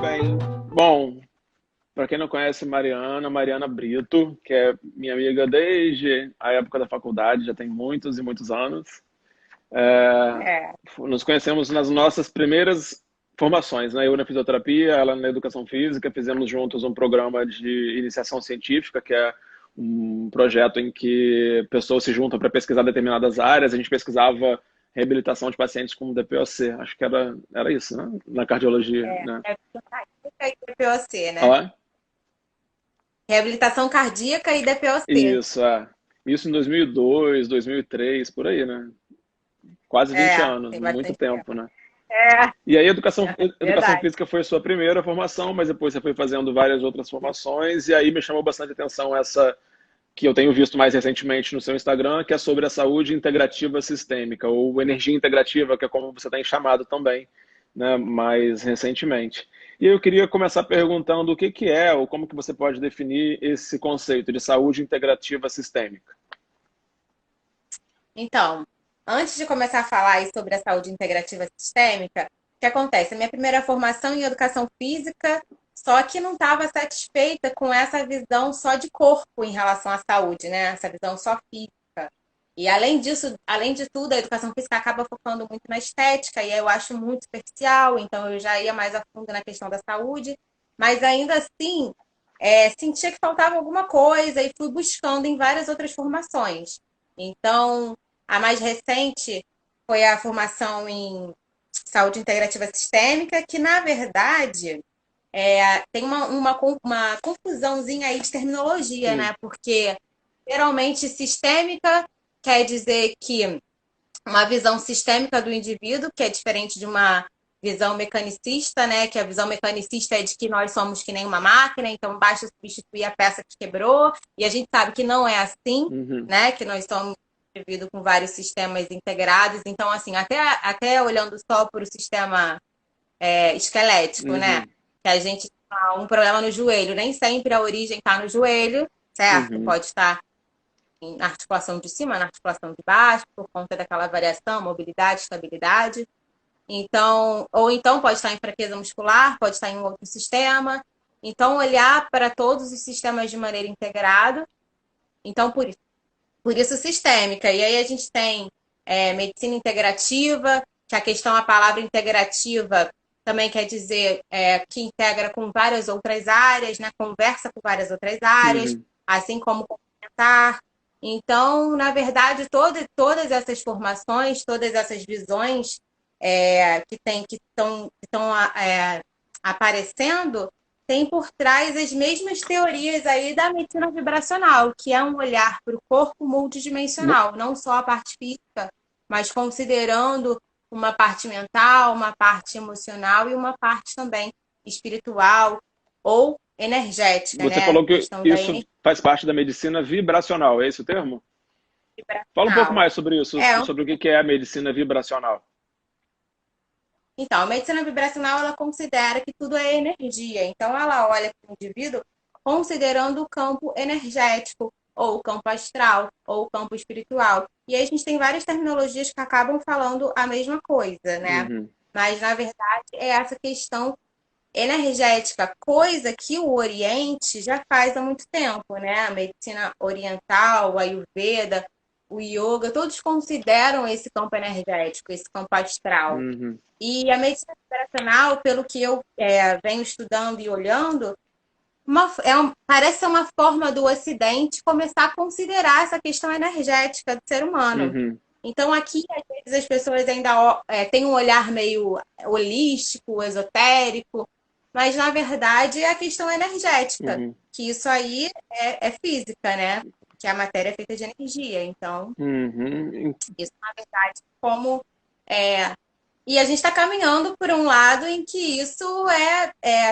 Bem, bom, para quem não conhece Mariana Brito, que é minha amiga desde a época da faculdade, já tem muitos e muitos anos. É, É, Nos conhecemos nas nossas primeiras formações, né? Eu na fisioterapia, ela na educação física, fizemos juntos um programa de iniciação científica, que é um projeto em que pessoas se juntam para pesquisar determinadas áreas. A gente pesquisava reabilitação de pacientes com DPOC, acho que era isso, né? Na cardiologia, né? é cardíaca e DPOC, né? Ó, Reabilitação cardíaca e DPOC. isso, é. Isso em 2002, 2003, por aí, né? Quase 20 É, anos, tem muito bastante tempo. tempo, né? É, E aí, educação verdade. física foi a sua primeira formação, mas depois você foi fazendo várias outras formações, e aí me chamou bastante atenção essa que eu tenho visto mais recentemente no seu Instagram, que é sobre a saúde integrativa sistêmica, ou energia integrativa, que é como você tem chamado também, né, mais recentemente. E eu queria começar perguntando o que que é, ou como que você pode definir esse conceito de saúde integrativa sistêmica. Então, antes de começar a falar aí sobre a saúde integrativa sistêmica, o que acontece? A minha primeira formação em educação física, só que não estava satisfeita com essa visão só de corpo em relação à saúde, né? Essa visão só física. E além disso, além de tudo, a educação física acaba focando muito na estética, e aí eu acho muito superficial, então eu já ia mais a fundo na questão da saúde, mas ainda assim, sentia que faltava alguma coisa e fui buscando em várias outras formações. Então, a mais recente foi a formação em saúde integrativa sistêmica, que na verdade tem uma confusãozinha aí de terminologia, Hum, né? Porque geralmente sistêmica quer dizer que uma visão sistêmica do indivíduo, que é diferente de uma visão mecanicista, né? Que a visão mecanicista é de que nós somos que nem uma máquina, então basta substituir a peça que quebrou, e a gente sabe que não é assim, uhum, né? Que nós somos um indivíduo com vários sistemas integrados. Então, assim, até olhando só para o sistema esquelético, né? uhum, Que a gente tem um problema no joelho, nem sempre a origem está no joelho, certo? uhum, Pode estar na articulação de cima, na articulação de baixo, por conta daquela variação, mobilidade, estabilidade. Então, ou então pode estar em fraqueza muscular, pode estar em outro sistema. Então, olhar para todos os sistemas de maneira integrada. Então, por isso sistêmica. E aí a gente tem medicina integrativa, que a palavra integrativa também quer dizer que integra com várias outras áreas, né? Conversa com várias outras áreas, uhum. assim como complementar. Então, na verdade, todas essas formações, todas essas visões que estão aparecendo, tem por trás as mesmas teorias aí da medicina vibracional, que é um olhar para o corpo multidimensional, não só a parte física, mas considerando uma parte mental, uma parte emocional e uma parte também espiritual ou energética, Você né? A falou que questão da isso energia faz parte da medicina vibracional, é esse o termo? Fala um pouco vibracional. mais sobre isso, É, sobre o que que é a medicina vibracional. então, a medicina vibracional ela considera que tudo é energia. Então, ela olha para o indivíduo considerando o campo energético, ou o campo astral, ou o campo espiritual. E aí a gente tem várias terminologias que acabam falando a mesma coisa, né? Uhum, Mas, na verdade, é essa questão energética, coisa que o Oriente já faz há muito tempo, né? A medicina oriental, a Ayurveda, o yoga, todos consideram esse campo energético, esse campo astral. uhum, E a medicina operacional, pelo que eu venho estudando e olhando, parece ser uma forma do Ocidente começar a considerar essa questão energética do ser humano. uhum, Então, aqui, às vezes, as pessoas ainda têm um olhar meio holístico, esotérico, mas, na verdade, é a questão energética, uhum, que isso aí é física, né? Que a matéria é feita de energia. Então, uhum. isso, na verdade, como é, e a gente está caminhando por um lado em que isso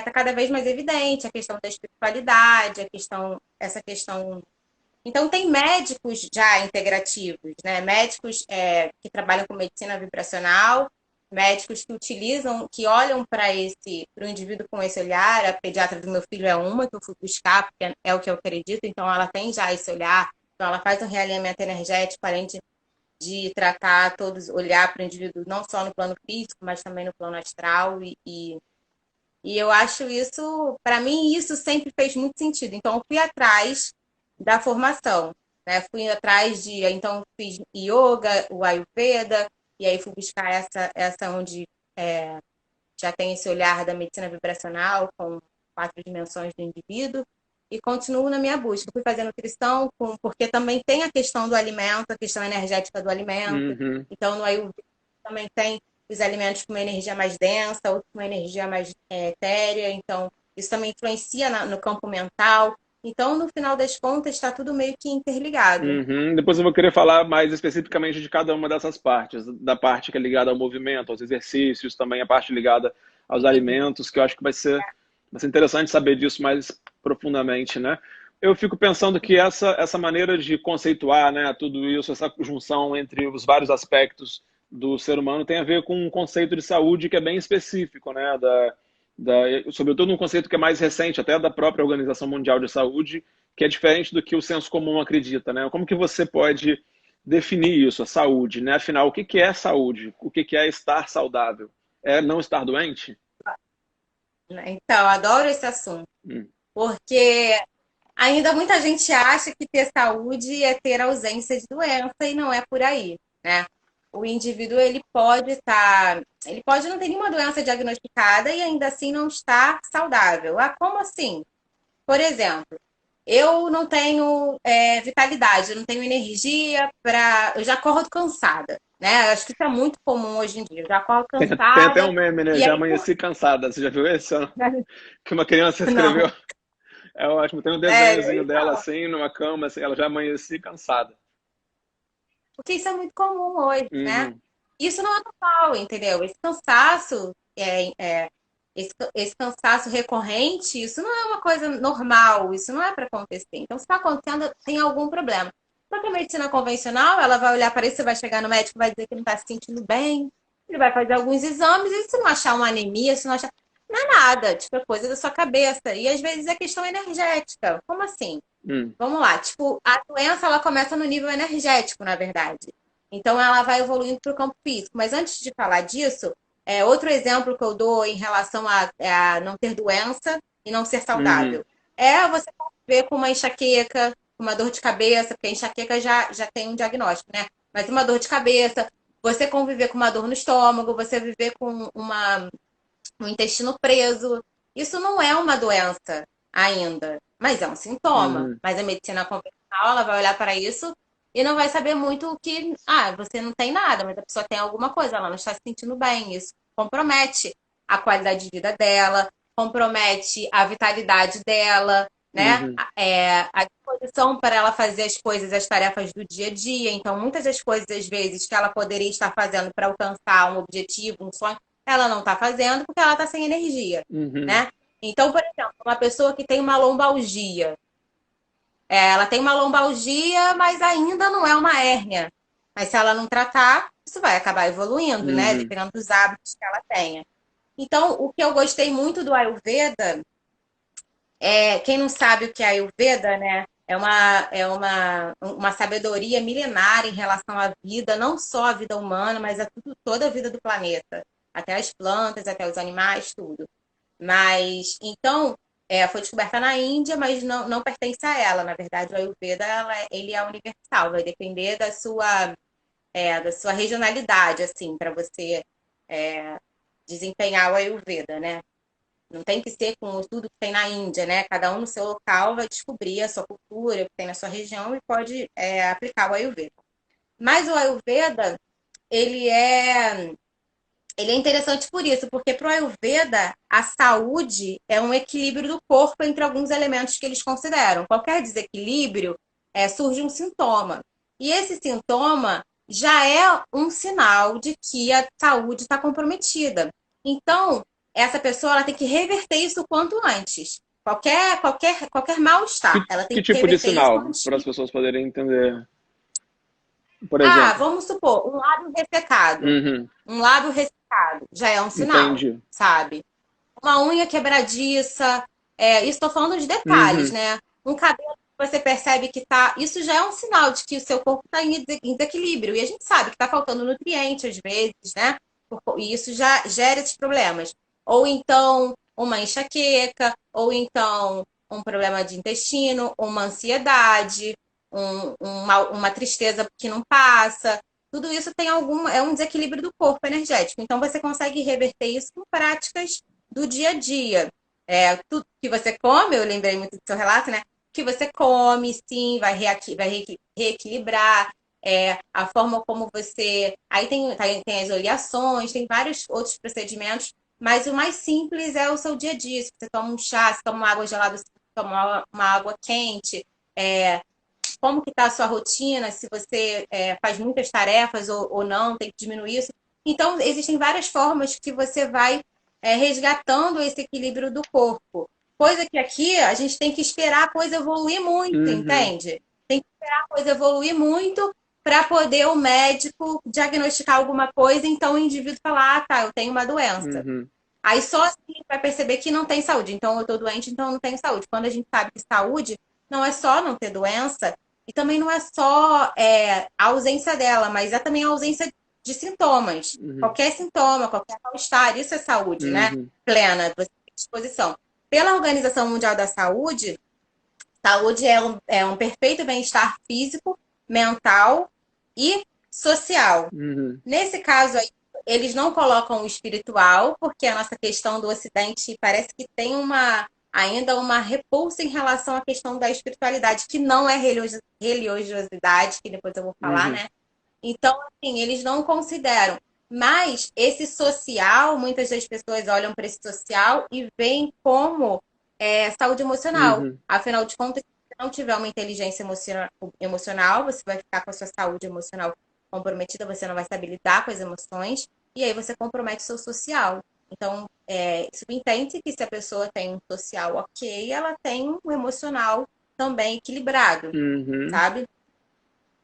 tá cada vez mais evidente, a questão da espiritualidade, essa questão. Então tem médicos já integrativos, né? Médicos que trabalham com medicina vibracional, médicos que utilizam, que olham para o indivíduo com esse olhar. A pediatra do meu filho é uma que eu fui buscar, porque é o que eu acredito, então ela tem já esse olhar, então ela faz um realinhamento energético, além de de tratar todos, olhar para o indivíduo não só no plano físico, mas também no plano astral. E eu acho isso, para mim, isso sempre fez muito sentido. Então, eu fui atrás da formação, né? Fui atrás de, então, fiz yoga, o Ayurveda, e aí fui buscar essa onde já tem esse olhar da medicina vibracional, com 4 dimensões do indivíduo, e continuo na minha busca. Fui fazer nutrição, porque também tem a questão do alimento, a questão energética do alimento. Uhum. Então, no Ayurveda também tem os alimentos com uma energia mais densa, outros com uma energia mais etérea. Então, isso também influencia no campo mental. Então, no final das contas, está tudo meio que interligado. Uhum. Depois eu vou querer falar mais especificamente de cada uma dessas partes, da parte que é ligada ao movimento, aos exercícios, também a parte ligada aos alimentos, que eu acho que vai ser interessante saber disso mais profundamente, né? Eu fico pensando que essa maneira de conceituar, né, tudo isso, essa junção entre os vários aspectos do ser humano tem a ver com um conceito de saúde que é bem específico, né? Sobretudo um conceito que é mais recente, até da própria Organização Mundial de Saúde, que é diferente do que o senso comum acredita, né? Como que você pode definir isso, a saúde, né? Afinal, o que que é saúde? O que que é estar saudável? É não estar doente? Então, adoro esse assunto, Hum. porque ainda muita gente acha que ter saúde é ter ausência de doença e não é por aí, né? O indivíduo ele pode não ter nenhuma doença diagnosticada e ainda assim não estar saudável. Ah, como assim? Por exemplo, eu não tenho vitalidade, eu não tenho energia eu já acordo cansada, né? Acho que isso é muito comum hoje em dia. Eu já acordo Tem até um cansada meme, né? e Já aí amanheci cansada. Você já viu esse? Que uma criança não, escreveu. É ótimo. Tem um sério, desenhozinho dela então, assim, numa cama, assim, ela já amanheci cansada. porque isso é muito comum hoje, né? Uhum. Isso não é normal, entendeu? Esse cansaço, esse cansaço recorrente, isso não é uma coisa normal, isso não é para acontecer. Então, se está acontecendo, tem algum problema. Só que a medicina convencional, ela vai olhar para isso, você vai chegar no médico, vai dizer que não está se sentindo bem, ele vai fazer alguns exames, e se não achar uma anemia, se não achar. Não é nada, tipo, é coisa da sua cabeça. E às vezes é questão energética. Como assim? Hum. Vamos lá, tipo, a doença ela começa no nível energético, na verdade. Então ela vai evoluindo para o campo físico. Mas antes de falar disso, outro exemplo que eu dou em relação a não ter doença e não ser Uhum. saudável é você conviver com uma enxaqueca, uma dor de cabeça, porque a enxaqueca já tem um diagnóstico, né? Mas uma dor de cabeça, você conviver com uma dor no estômago, você viver com um intestino preso. Isso não é uma doença ainda, mas é um sintoma. Uhum. Mas a medicina convencional, ela vai olhar para isso e não vai saber muito o que. Ah, você não tem nada, mas a pessoa tem alguma coisa, ela não está se sentindo bem. Isso compromete a qualidade de vida dela, compromete a vitalidade dela, né? Uhum. A disposição para ela fazer as coisas, as tarefas do dia a dia. Então, muitas das coisas, às vezes, que ela poderia estar fazendo para alcançar um objetivo, um sonho, ela não está fazendo porque ela está sem energia, Uhum. né? Então, por exemplo, uma pessoa que tem uma lombalgia, ela tem uma lombalgia, mas ainda não é uma hérnia. Mas se ela não tratar, isso vai acabar evoluindo, né? Uhum. Dependendo dos hábitos que ela tenha. Então, o que eu gostei muito do Ayurveda, quem não sabe o que é Ayurveda, né? Uma sabedoria milenar em relação à vida, não só a vida humana, mas toda a vida do planeta. Até as plantas, até os animais, tudo. Mas, então, foi descoberta na Índia, mas não pertence a ela. Na verdade, o Ayurveda, ele é universal, vai depender da sua regionalidade, assim, para você desempenhar o Ayurveda, né? Não tem que ser com tudo que tem na Índia, né? Cada um no seu local vai descobrir a sua cultura, o que tem na sua região e pode aplicar o Ayurveda. Mas o Ayurveda, ele é ele é interessante por isso, porque para o Ayurveda, a saúde é um equilíbrio do corpo entre alguns elementos que eles consideram. Qualquer desequilíbrio surge um sintoma. E esse sintoma já é um sinal de que a saúde está comprometida. Então, essa pessoa ela tem que reverter isso o quanto antes. Qualquer mal-estar, ela tem Que que tipo de reverter isso sinal, antes. para as pessoas poderem entender? Por Ah, exemplo. vamos supor, um lábio ressecado. Uhum. Um lábio ressecado já é um sinal, Entendi. sabe? Uma unha quebradiça. Isso estou falando de detalhes, Uhum. né? Um cabelo você percebe que tá. Isso já é um sinal de que o seu corpo está em desequilíbrio. E a gente sabe que está faltando nutriente às vezes, né? E isso já gera esses problemas. Ou então uma enxaqueca, ou então um problema de intestino, uma ansiedade, uma tristeza que não passa. Tudo isso tem é um desequilíbrio do corpo energético. Então você consegue reverter isso com práticas do dia a dia. Tudo que você come, eu lembrei muito do seu relato, né? Que você come, sim, vai reequilibrar. A forma como você. Aí tem as oleações, tem vários outros procedimentos, mas o mais simples é o seu dia a dia. Se você toma um chá, se toma uma água gelada, se toma uma água quente, como que está a sua rotina, se você faz muitas tarefas ou não, tem que diminuir isso. Então, existem várias formas que você vai resgatando esse equilíbrio do corpo. Coisa que aqui a gente tem que esperar a coisa evoluir muito, entende? Tem que esperar a coisa evoluir muito para poder o médico diagnosticar alguma coisa, então o indivíduo falar, ah, tá, eu tenho uma doença. Aí só assim vai perceber que não tem saúde. Então eu estou doente, então eu não tenho saúde. Quando a gente sabe que saúde não é só não ter doença, e também não é só a ausência dela, mas é também a ausência de sintomas. Qualquer sintoma, qualquer mal-estar, isso é saúde, né? Plena, você tem disposição. Pela Organização Mundial da Saúde, saúde é um perfeito bem-estar físico, mental e social. Nesse caso aí, eles não colocam o espiritual, porque a nossa questão do Ocidente parece que tem ainda uma repulsa em relação à questão da espiritualidade, que não é religiosidade, que depois eu vou falar, né? Então, assim, eles não consideram. Mas esse social, muitas das pessoas olham para esse social e veem como saúde emocional. Afinal de contas, se não tiver uma inteligência emocional, você vai ficar com a sua saúde emocional comprometida, você não vai saber lidar com as emoções, e aí você compromete o seu social. Então, subentende que se a pessoa tem um social ok, ela tem um emocional também equilibrado, sabe?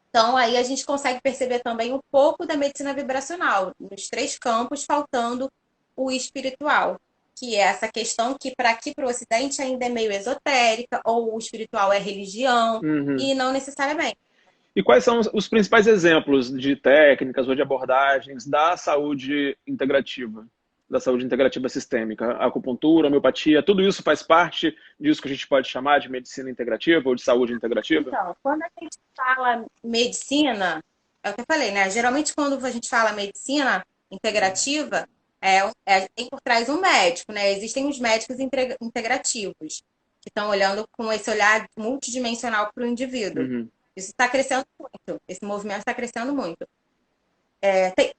Então, aí a gente consegue perceber também um pouco da medicina vibracional, nos 3 campos, faltando o espiritual, que é essa questão que, para aqui, para o Ocidente, ainda é meio esotérica, ou o espiritual é religião, e não necessariamente. E quais são os principais exemplos de técnicas ou de abordagens da saúde integrativa sistêmica? Acupuntura, homeopatia, tudo isso faz parte disso que a gente pode chamar de medicina integrativa ou de saúde integrativa? Então, quando a gente fala medicina, é o que eu falei, né? Geralmente, quando a gente fala medicina integrativa, tem por trás um médico, né? Existem os médicos integrativos, que estão olhando com esse olhar multidimensional para o indivíduo. Isso está crescendo muito, esse movimento está crescendo muito.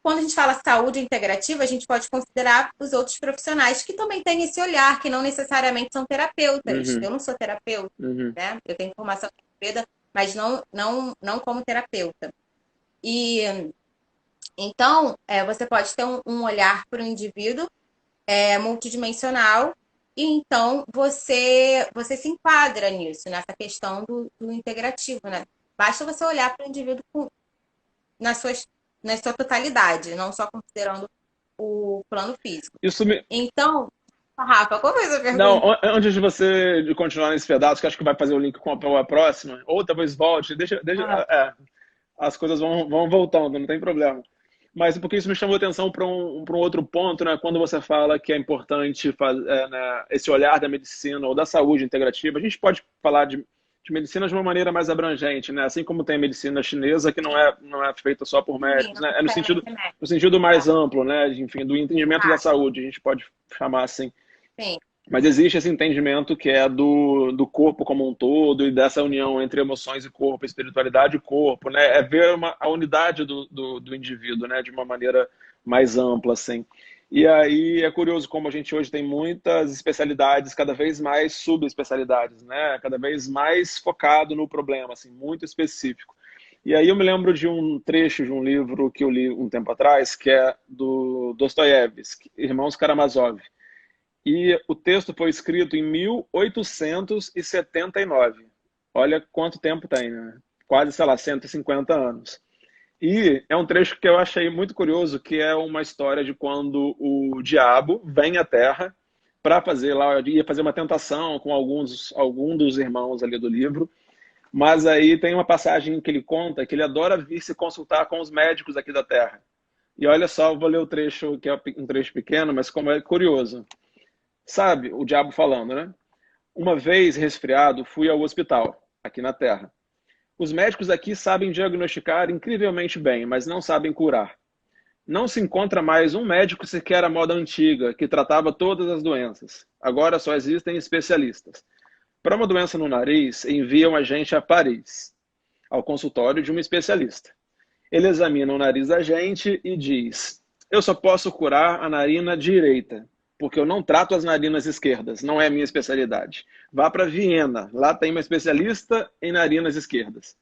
Quando a gente fala saúde integrativa, a gente pode considerar os outros profissionais que também têm esse olhar, que não necessariamente são terapeutas. Eu não sou terapeuta, né? Eu tenho formação em Ayurveda, mas não como terapeuta. E então, você pode ter um olhar para o indivíduo multidimensional, e então você se enquadra nisso, nessa questão do integrativo, né? Basta você olhar para o indivíduo na sua totalidade, não só considerando o plano físico. Então, Rafa, qual foi a sua pergunta? Não, antes de você continuar nesse pedaço, que acho que vai fazer o link com a próxima, ou talvez volte, as coisas vão voltando, não tem problema. Mas porque isso me chamou a atenção para um outro ponto, né? Quando você fala que é importante né, esse olhar da medicina ou da saúde integrativa, a gente pode falar de medicina de uma maneira mais abrangente, né? Assim como tem a medicina chinesa, que não é feita só por médicos, né? É no sentido mais amplo, né? Enfim, do entendimento da saúde, a gente pode chamar assim. Sim. Mas existe esse entendimento que é do corpo como um todo e dessa união entre emoções e corpo, espiritualidade e corpo, né? É ver a unidade do indivíduo, né? De uma maneira mais ampla, assim. E aí é curioso como a gente hoje tem muitas especialidades, cada vez mais subespecialidades, né? Cada vez mais focado no problema, assim, muito específico. E aí eu me lembro de um trecho de um livro que eu li um tempo atrás, que é do Dostoiévski, Irmãos Karamazov. E o texto foi escrito em 1879. Olha quanto tempo tem, né? Quase, sei lá, 150 anos. E é um trecho que eu achei muito curioso, que é uma história de quando o diabo vem à Terra para fazer lá, ia fazer uma tentação com algum dos irmãos ali do livro. Mas aí tem uma passagem que ele conta que ele adora vir se consultar com os médicos aqui da Terra. E olha só, eu vou ler o trecho, que é um trecho pequeno, mas como é curioso. Sabe, o diabo falando, né? Uma vez resfriado, fui ao hospital, aqui na Terra. Os médicos aqui sabem diagnosticar incrivelmente bem, mas não sabem curar. Não se encontra mais um médico sequer à moda antiga, que tratava todas as doenças. Agora só existem especialistas. Para uma doença no nariz, enviam a gente a Paris, ao consultório de um especialista. Ele examina o nariz da gente e diz: eu só posso curar a narina direita, porque eu não trato as narinas esquerdas, não é a minha especialidade. Vá para Viena, lá tem uma especialista em narinas esquerdas.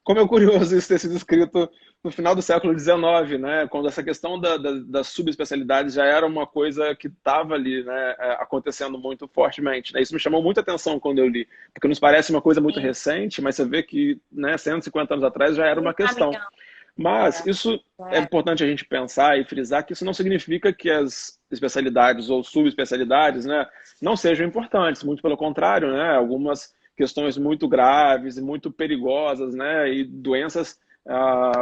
Como é curioso isso ter sido escrito no final do século XIX, né? Quando essa questão das subespecialidades já era uma coisa que estava ali, né, acontecendo muito fortemente, né? Isso me chamou muita atenção quando eu li, porque nos parece uma coisa muito Sim, recente, mas você vê que, né, 150 anos atrás já era uma muito questão. caminhão. Mas É, isso é é. importante a gente pensar e frisar que isso não significa que as especialidades ou subespecialidades, né, não sejam importantes, muito pelo contrário, né, algumas questões muito graves e muito perigosas, né, e doenças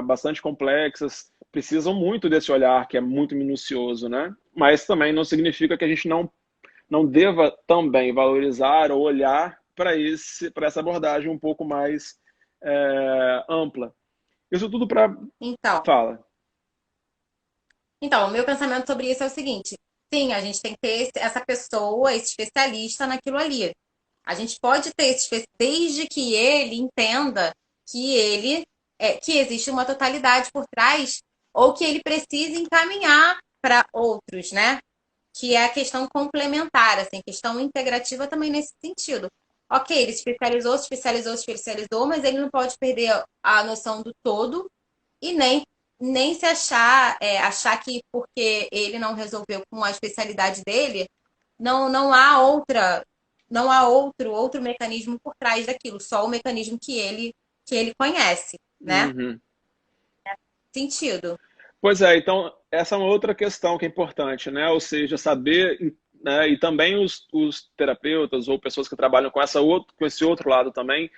bastante complexas precisam muito desse olhar que é muito minucioso, né, mas também não significa que a gente não deva também valorizar ou olhar para essa abordagem um pouco mais ampla. Isso tudo para Então, fala. o meu pensamento sobre isso é o seguinte: sim, a gente tem que ter essa pessoa, esse especialista naquilo ali. A gente pode ter esse desde que ele entenda que que existe uma totalidade por trás ou que ele precise encaminhar para outros, né? Que é a questão complementar, assim, questão integrativa também nesse sentido. Ok, ele se especializou, mas ele não pode perder a noção do todo e nem se achar que porque ele não resolveu com a especialidade dele, não há outro mecanismo por trás daquilo, só o mecanismo que ele conhece, né? Uhum. Sentido. Pois é, então essa é uma outra questão que é importante, né? Ou seja, saber, né? E também os terapeutas ou pessoas que trabalham com esse outro lado também,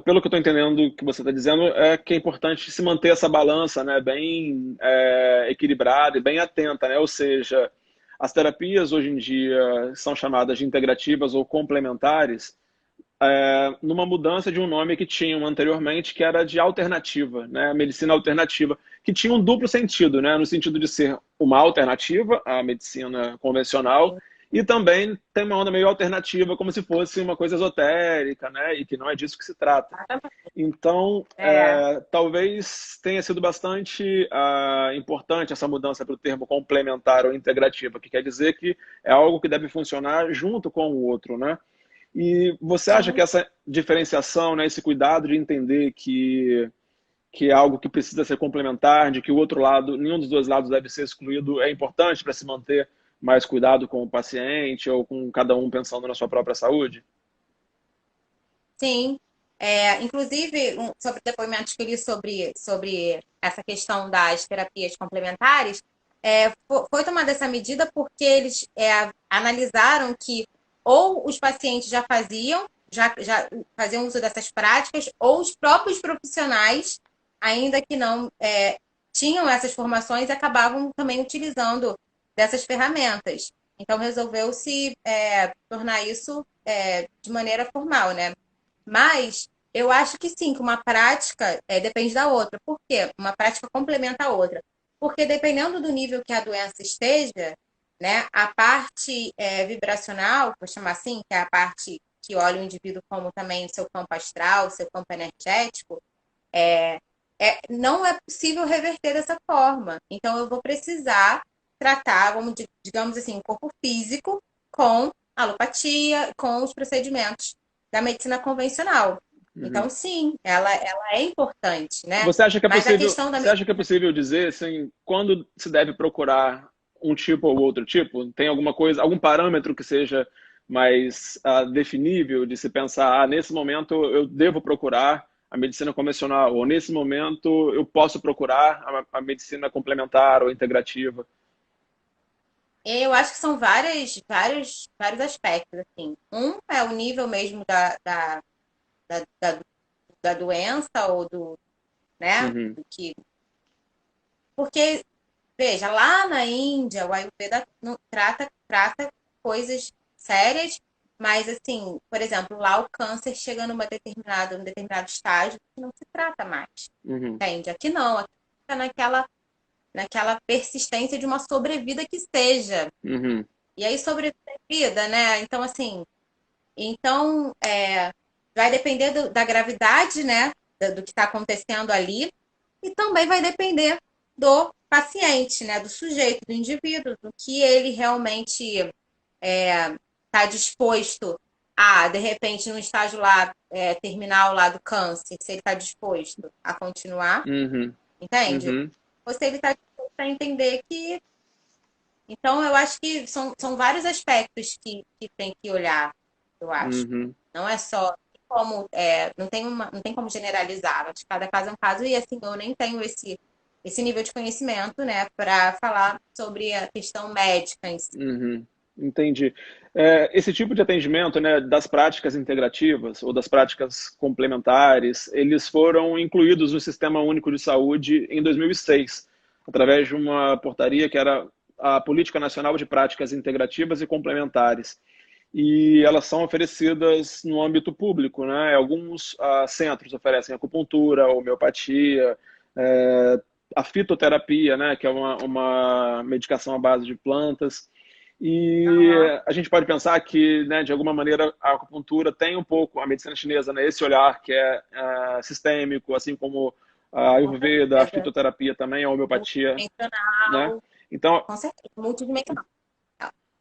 pelo que eu estou entendendo do que você está dizendo, é que é importante se manter essa balança, né? Bem equilibrada e bem atenta, né? Ou seja, as terapias hoje em dia são chamadas de integrativas ou complementares, numa mudança de um nome que tinham anteriormente, que era de alternativa, né? Medicina alternativa, que tinha um duplo sentido, né? No sentido de ser uma alternativa à medicina convencional e também tem uma onda meio alternativa, como se fosse uma coisa esotérica, né? E que não é disso que se trata. Então, É, talvez tenha sido bastante importante essa mudança para o termo complementar ou integrativa, que quer dizer que é algo que deve funcionar junto com o outro, né? E você acha que sim. essa diferenciação, né, esse cuidado de entender que é algo que precisa ser complementar, de que o outro lado, nenhum dos dois lados deve ser excluído, é importante para se manter mais cuidado com o paciente ou com cada um pensando na sua própria saúde? Sim. Inclusive, sobre depoimentos que eu li sobre essa questão das terapias complementares, foi tomada essa medida porque eles analisaram que ou os pacientes já faziam uso dessas práticas, ou os próprios profissionais, ainda que não tinham essas formações, acabavam também utilizando dessas ferramentas. Então, resolveu-se tornar isso de maneira formal, né? Mas eu acho que sim, que uma prática depende da outra. Por quê? Uma prática complementa a outra. Porque dependendo do nível que a doença esteja, né, a parte vibracional, vou chamar assim, que é a parte que olha o indivíduo como também seu campo astral, seu campo energético, não é possível reverter dessa forma. Então eu vou precisar tratar, digamos assim, o corpo físico com alopatia, com os procedimentos da medicina convencional. Uhum. Então, sim, ela é importante, né? Você acha que é Mas a possível, questão da você acha que é medicina. possível dizer assim, quando se deve procurar um tipo ou outro tipo? Tem alguma coisa, algum parâmetro que seja mais definível de se pensar, nesse momento eu devo procurar a medicina convencional, ou nesse momento eu posso procurar a medicina complementar ou integrativa? Eu acho que são vários aspectos, assim. Um é o nível mesmo da doença ou né, Uhum. do que... Porque, veja, lá na Índia, o Ayurveda não trata coisas sérias, mas, assim, por exemplo, lá o câncer chega num determinado estágio que não se trata mais, Uhum. entende? Aqui não, aqui fica naquela persistência de uma sobrevida que seja. Uhum. E aí, sobrevida, né? Então, assim, vai depender da gravidade, né? Do que está acontecendo ali, e também vai depender do paciente, né? Do sujeito, do indivíduo, do que ele realmente está disposto a, de repente, no estágio lá, terminal lá do câncer, se ele está disposto a continuar, Uhum. entende? Uhum. Ou se ele está disposto a entender que. Então, eu acho que são vários aspectos que tem que olhar, eu acho. Uhum. Não é só como, não tem como generalizar, acho que cada caso é um caso, e assim, eu nem tenho esse nível de conhecimento, né, para falar sobre a questão médica em si. Uhum. Entendi. Esse tipo de atendimento, né, das práticas integrativas ou das práticas complementares, eles foram incluídos no Sistema Único de Saúde em 2006, através de uma portaria que era a Política Nacional de Práticas Integrativas e Complementares. E elas são oferecidas no âmbito público, né? Alguns centros oferecem acupuntura, homeopatia, é, a fitoterapia, né? Que é uma medicação à base de plantas. E Aham. a gente pode pensar que, né, de alguma maneira, a acupuntura tem um pouco, a medicina chinesa, né, esse olhar que é sistêmico, assim como a Com Ayurveda, a certeza. fitoterapia também, a homeopatia, né? Multidimensional, Então, com certeza, multidimensional.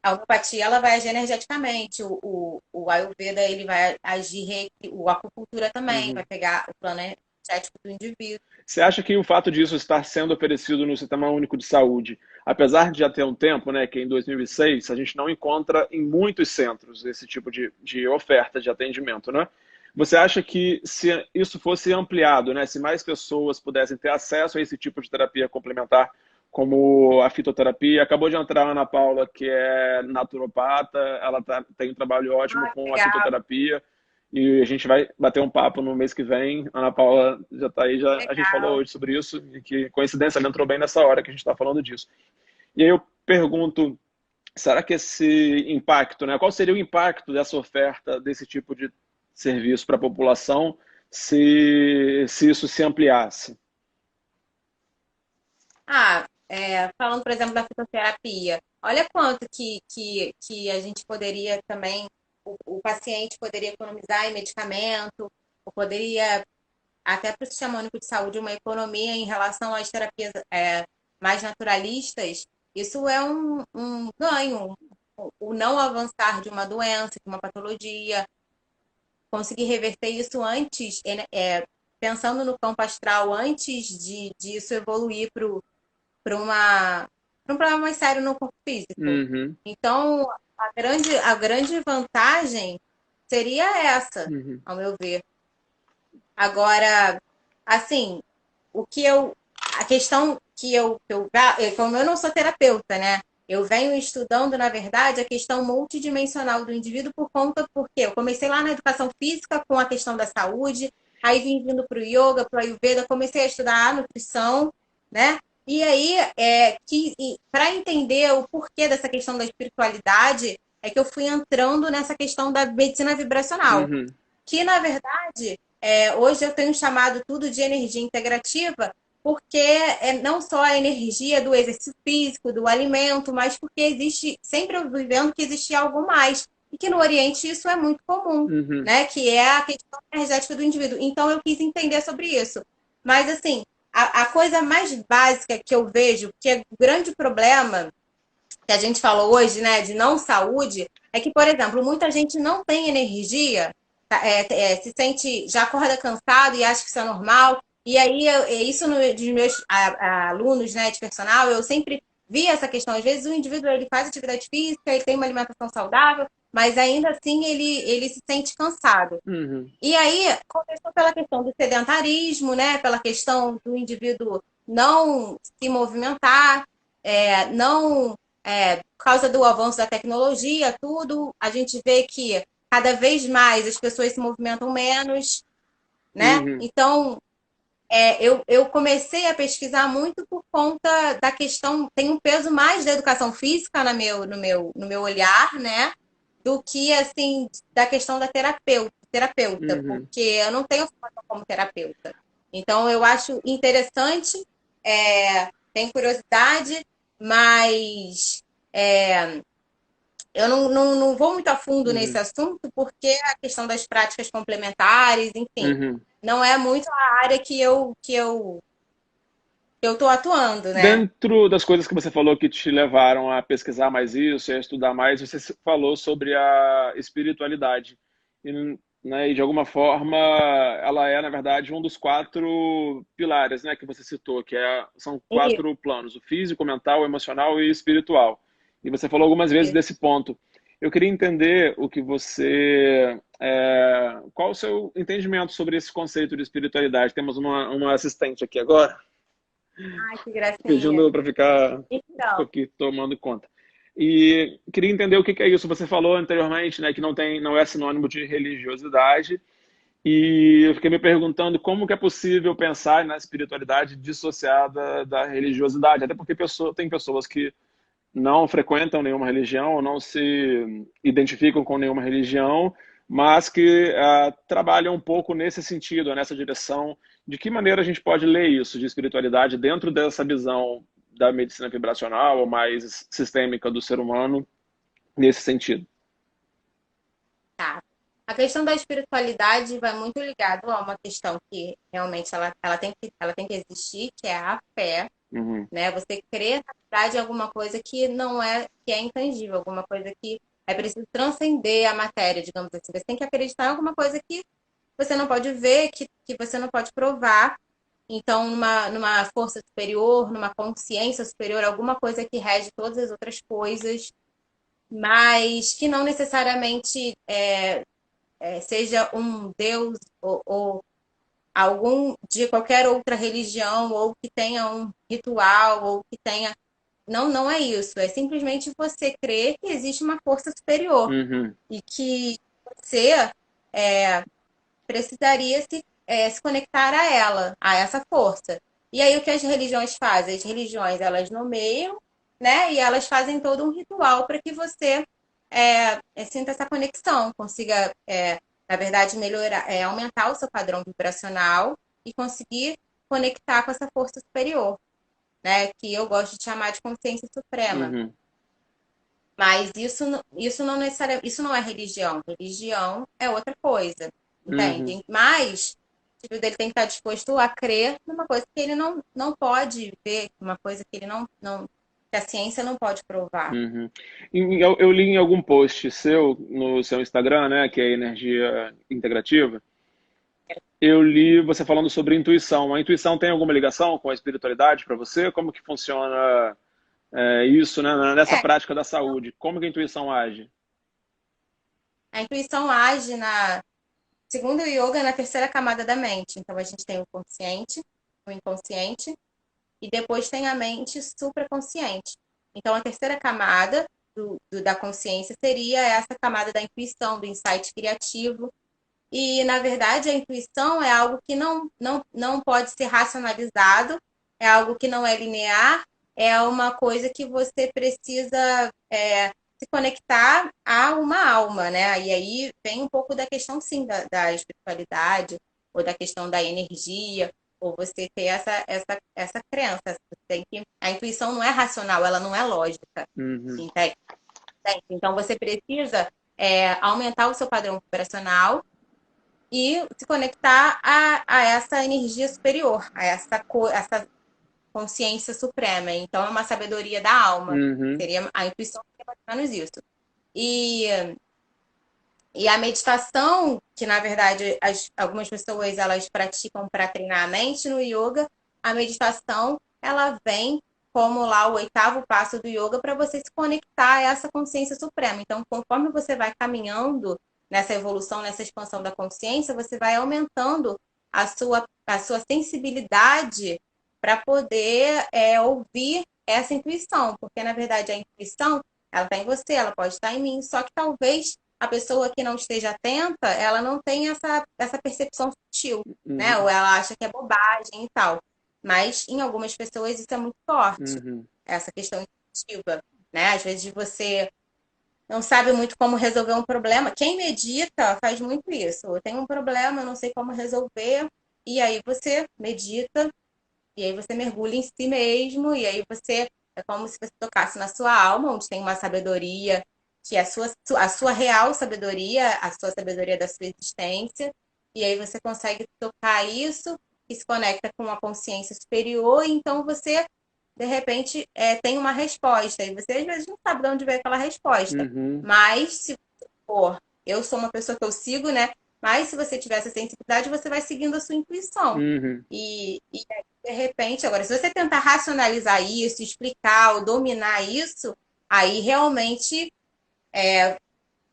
A homeopatia, ela vai agir energeticamente, o Ayurveda, ele vai agir, o acupuntura também, vai uhum. pegar o plano energético do indivíduo. Você acha que o fato disso estar sendo oferecido no Sistema Único de Saúde, apesar de já ter um tempo, né, que em 2006, a gente não encontra em muitos centros esse tipo de oferta de atendimento, né? Você acha que se isso fosse ampliado, né, se mais pessoas pudessem ter acesso a esse tipo de terapia complementar, como a fitoterapia, acabou de entrar a Ana Paula, que é naturopata, ela tem um trabalho ótimo Ah, com a legal, fitoterapia, e a gente vai bater um papo no mês que vem. A Ana Paula já está aí, a gente falou legal. hoje sobre isso, e que coincidência, ela entrou bem nessa hora que a gente está falando disso. E aí eu pergunto, será que esse impacto, né, qual seria o impacto dessa oferta, desse tipo de serviço para a população, se isso se ampliasse? Falando, por exemplo, da fitoterapia, olha quanto que a gente poderia também, o paciente poderia economizar em medicamento, ou poderia, até para o Sistema Único de Saúde, uma economia em relação às terapias mais naturalistas. Isso é um ganho, o não avançar de uma doença, de uma patologia, conseguir reverter isso antes, pensando no campo astral, antes disso evoluir para um problema mais sério no corpo físico. Uhum, Então, a grande vantagem seria essa, uhum, ao meu ver. Agora, assim, o que eu. A questão como eu não sou terapeuta, né? Eu venho estudando, na verdade, a questão multidimensional do indivíduo porque eu comecei lá na educação física com a questão da saúde, aí vim vindo para o yoga, para o Ayurveda, comecei a estudar a nutrição, né? E aí, para entender o porquê dessa questão da espiritualidade, é que eu fui entrando nessa questão da medicina vibracional, uhum, que, na verdade, hoje eu tenho chamado tudo de energia integrativa, porque não só a energia do exercício físico, do alimento, mas porque existe, sempre eu vivendo que existe algo mais. E que no Oriente isso é muito comum, uhum, né? Que é a questão energética do indivíduo. Então eu quis entender sobre isso. Mas assim, a coisa mais básica que eu vejo, que é o grande problema que a gente falou hoje, né, de não saúde, é que, por exemplo, muita gente não tem energia, se sente, já acorda cansado e acha que isso é normal. E aí, isso dos meus alunos, né, de personal, eu sempre vi essa questão. Às vezes, o indivíduo ele faz atividade física, ele tem uma alimentação saudável, mas ainda assim ele se sente cansado. uhum, E aí, começou pela questão do sedentarismo, né, pela questão do indivíduo não se movimentar, não por causa do avanço da tecnologia, tudo, a gente vê que cada vez mais as pessoas se movimentam menos. né? Uhum, Então, eu comecei a pesquisar muito por conta da questão, tem um peso mais da educação física no meu olhar, né? Do que, assim, da questão da terapeuta, uhum, porque eu não tenho formação como terapeuta. Então, eu acho interessante, tenho curiosidade, mas eu não vou muito a fundo nesse uhum, assunto, porque a questão das práticas complementares, enfim, uhum. não é muito a área que eu estou atuando, né? Dentro das coisas que você falou que te levaram a pesquisar mais isso, a estudar mais, você falou sobre a espiritualidade. E, né, e de alguma forma, ela é, na verdade, um dos quatro pilares, né, que você citou, são Isso, quatro planos: o físico, o mental, o emocional e o espiritual. E você falou algumas vezes isso. desse ponto. Eu queria entender o que qual o seu entendimento sobre esse conceito de espiritualidade. Temos uma assistente aqui agora Ai, que gracinha. pedindo para ficar Então, aqui tomando conta. E queria entender o que é isso. Você falou anteriormente, né, que não é sinônimo de religiosidade. E eu fiquei me perguntando como que é possível pensar na espiritualidade dissociada da religiosidade, até porque tem pessoas que não frequentam nenhuma religião ou não se identificam com nenhuma religião, mas que trabalham um pouco nesse sentido, nessa direção. De que maneira a gente pode ler isso de espiritualidade dentro dessa visão da medicina vibracional ou mais sistêmica do ser humano nesse sentido? tá. A questão da espiritualidade vai muito ligado a uma questão que realmente ela tem que existir, que é a fé, Uhum, né? Você crer na verdade em alguma coisa que não é, que é intangível, alguma coisa que é preciso transcender a matéria, digamos assim. Você tem que acreditar em alguma coisa que você não pode ver, que você não pode provar. Então, numa força superior, numa consciência superior, alguma coisa que rege todas as outras coisas, mas que não necessariamente seja um Deus ou algum de qualquer outra religião, ou que tenha um ritual, ou que tenha. Não, não é isso. É simplesmente você crer que existe uma força superior uhum, e que você precisaria se conectar a ela, a essa força. E aí o que as religiões fazem? As religiões, elas nomeiam, né? E elas fazem todo um ritual para que você sinta essa conexão, consiga, na verdade, melhorar, aumentar o seu padrão vibracional e conseguir conectar com essa força superior, né? Que eu gosto de chamar de consciência suprema. uhum, Mas isso não necessariamente, isso não é religião. Religião é outra coisa, uhum, entende? Mas tipo, ele tem que estar disposto a crer numa coisa que ele não pode ver, uma coisa que ele que a ciência não pode provar. uhum. Eu li em algum post seu no seu Instagram, né, que é Energia Integrativa. Eu li você falando sobre intuição. A intuição tem alguma ligação com a espiritualidade para você? Como que funciona isso, né, nessa É, prática da saúde? Como que a intuição age? a intuição age segundo o yoga, na terceira camada da mente. Então a gente tem o consciente, o inconsciente e depois tem a mente supraconsciente. Então, a terceira camada da consciência seria essa camada da intuição, do insight criativo. E, na verdade, a intuição é algo que não pode ser racionalizado, é algo que não é linear, é uma coisa que você precisa se conectar a uma alma, né? E aí vem um pouco da questão, sim, da espiritualidade, ou da questão da energia, ou você ter essa crença. Você tem a intuição não é racional, ela não é lógica, Uhum, entende? Então, você precisa aumentar o seu padrão vibracional e se conectar a essa energia superior, essa consciência suprema. Então, é uma sabedoria da alma. uhum, Seria a intuição seria mais ou menos isso. E, e a meditação, que na verdade algumas pessoas elas praticam para treinar a mente no yoga, a meditação ela vem como lá o oitavo passo do yoga para você se conectar a essa consciência suprema. Então, conforme você vai caminhando nessa evolução, nessa expansão da consciência, você vai aumentando a sua sensibilidade para poder ouvir essa intuição, porque na verdade a intuição ela está em você, ela pode estar em mim, só que talvez a pessoa que não esteja atenta, ela não tem essa percepção sutil, né? Ou Uhum. ela acha que é bobagem e tal. Mas em algumas pessoas isso é muito forte, Uhum. essa questão intuitiva, né? Às vezes você não sabe muito como resolver um problema. Quem medita faz muito isso. Eu tenho um problema, eu não sei como resolver, e aí você medita, e aí você mergulha em si mesmo, e aí você é como se você tocasse na sua alma, onde tem uma sabedoria que é a sua real sabedoria, a sua sabedoria da sua existência, e aí você consegue tocar isso e se conecta com uma consciência superior, e então você de repente tem uma resposta, e você às vezes não sabe de onde veio aquela resposta, Uhum. mas se for, eu sou uma pessoa que eu sigo, né? Mas se você tiver essa sensibilidade, você vai seguindo a sua intuição. Uhum. E aí, de repente, agora, se você tentar racionalizar isso, explicar ou dominar isso, aí realmente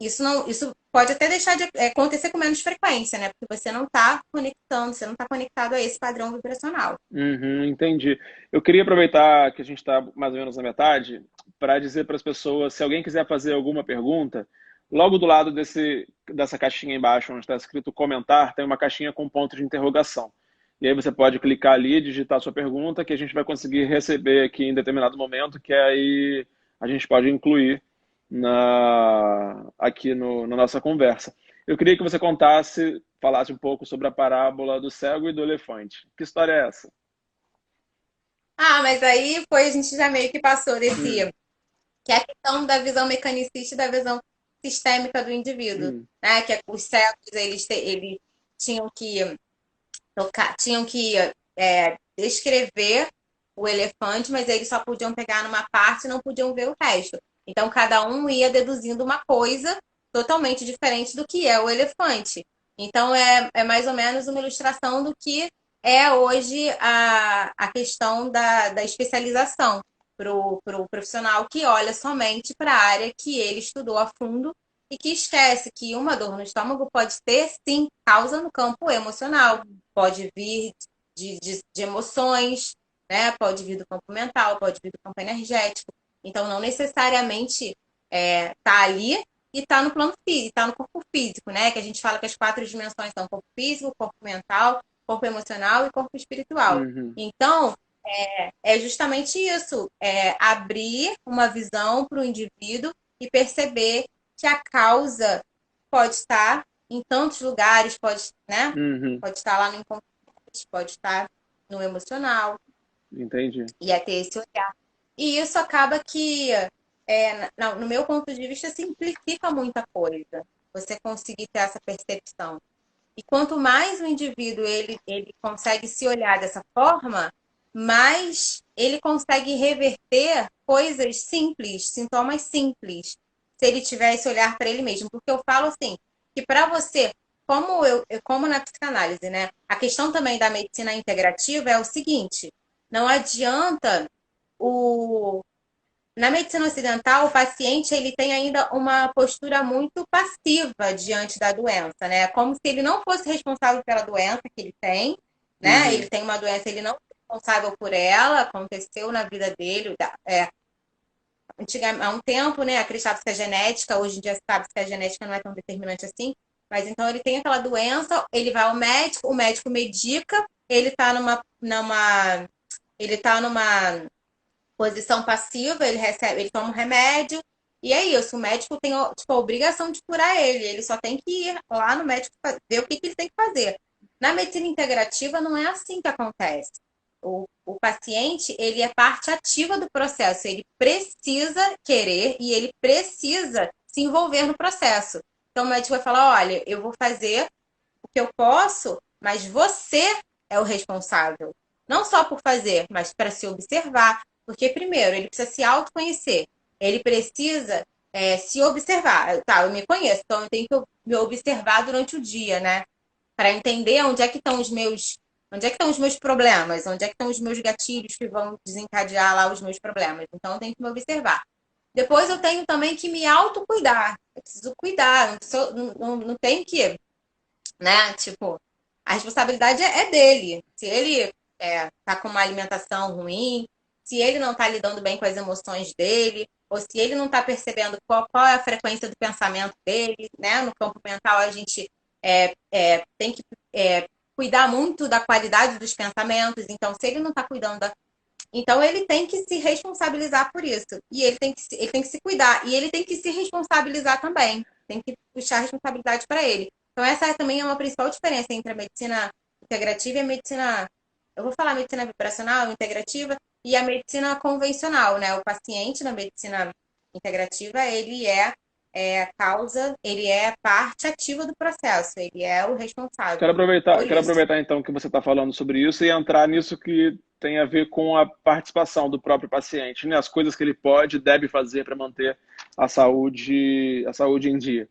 isso pode até deixar de acontecer com menos frequência, né? Porque você não está conectando, você não está conectado a esse padrão vibracional. Uhum, entendi. Eu queria aproveitar que a gente está mais ou menos na metade para dizer para as pessoas, se alguém quiser fazer alguma pergunta, logo do lado dessa caixinha embaixo, onde está escrito comentar, tem uma caixinha com ponto de interrogação. E aí você pode clicar ali, digitar a sua pergunta, que a gente vai conseguir receber aqui em determinado momento, que aí a gente pode incluir aqui na nossa conversa. Eu queria que você falasse um pouco sobre a parábola do cego e do elefante. Que história é essa? Ah, mas aí foi, a gente já meio que passou Hum, que é a questão da visão mecanicista e da visão sistêmica do indivíduo, hum, né? Que os cegos, eles tinham que tinham que descrever o elefante, mas eles só podiam pegar numa parte e não podiam ver o resto. Então, cada um ia deduzindo uma coisa totalmente diferente do que é o elefante. Então, é mais ou menos uma ilustração do que é hoje a questão da especialização para o profissional que olha somente para a área que ele estudou a fundo e que esquece que uma dor no estômago pode ter, sim, causa no campo emocional, pode vir de emoções, né? Pode vir do campo mental, pode vir do campo energético. Então, não necessariamente tá ali e tá no plano físico, tá no corpo físico, né? Que a gente fala que as 4 dimensões são corpo físico, corpo mental, corpo emocional e corpo espiritual. uhum, Então, é justamente isso, abrir uma visão para o indivíduo e perceber que a causa pode estar em tantos lugares, pode, né? uhum, Pode estar lá no inconsciente, pode estar no emocional, entendi. e é ter esse olhar. E isso acaba que, no meu ponto de vista, simplifica muita coisa. Você conseguir ter essa percepção. E quanto mais o indivíduo ele consegue se olhar dessa forma, mais ele consegue reverter coisas simples, sintomas simples, se ele tiver esse olhar para ele mesmo. Porque eu falo assim, que para você, como na psicanálise, né? A questão também da medicina integrativa é o seguinte: não adianta o na medicina ocidental, o paciente ele tem ainda uma postura muito passiva diante da doença, né? Como se ele não fosse responsável pela doença que ele tem, né? Ele Uhum, tem uma doença, ele não é responsável por ela, aconteceu na vida dele. Há um tempo, né? Acreditava que é genética, hoje em dia sabe que a genética não é tão determinante assim. Mas então ele tem aquela doença, ele vai ao médico, o médico medica, ele tá numa posição passiva, ele toma um remédio, e é isso. O médico tem tipo, a obrigação de curar ele. Ele só tem que ir lá no médico ver o que ele tem que fazer. Na medicina integrativa não é assim que acontece. O paciente, ele é parte ativa do processo. Ele precisa querer e ele precisa se envolver no processo. Então o médico vai falar, olha, eu vou fazer o que eu posso, mas você é o responsável. Não só por fazer, mas para se observar. Porque, primeiro, ele precisa se autoconhecer. Ele precisa se observar. Tá, eu me conheço, então eu tenho que me observar durante o dia, né? Para entender onde é que estão os meus problemas, onde é que estão os meus gatilhos que vão desencadear lá os meus problemas. Então, eu tenho que me observar. Depois, eu tenho também que me autocuidar. Eu preciso cuidar, não tenho que, né? Tipo, a responsabilidade é dele. Se ele tá com uma alimentação ruim, se ele não tá lidando bem com as emoções dele, ou se ele não está percebendo qual é a frequência do pensamento dele, né? No campo mental, a gente tem que cuidar muito da qualidade dos pensamentos. Então, se ele não está cuidando então, ele tem que se responsabilizar por isso. E ele tem que se cuidar. E ele tem que se responsabilizar também. Tem que puxar a responsabilidade para ele. Então, essa também é uma principal diferença entre a medicina integrativa e a medicina... Eu vou falar medicina vibracional, integrativa, e a medicina convencional, né? O paciente na medicina integrativa, ele é causa, ele é parte ativa do processo. Ele é o responsável por Quero isso. aproveitar então que você está falando sobre isso e entrar nisso que tem a ver com a participação do próprio paciente, né? As coisas que ele pode e deve fazer para manter a saúde em dia.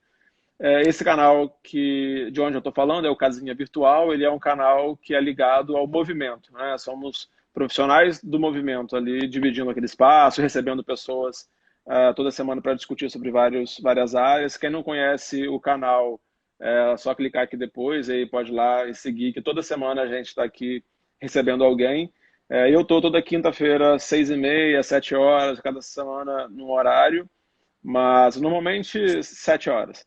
Esse canal de onde eu estou falando é o Casinha Virtual, ele é um canal que é ligado ao movimento, né? Somos profissionais do movimento ali, dividindo aquele espaço, recebendo pessoas toda semana para discutir sobre várias áreas. Quem não conhece o canal, é só clicar aqui depois e pode ir lá e seguir, que toda semana a gente está aqui recebendo alguém. Eu estou toda quinta-feira, 6h30, 7 horas, cada semana no horário, mas normalmente 7 horas.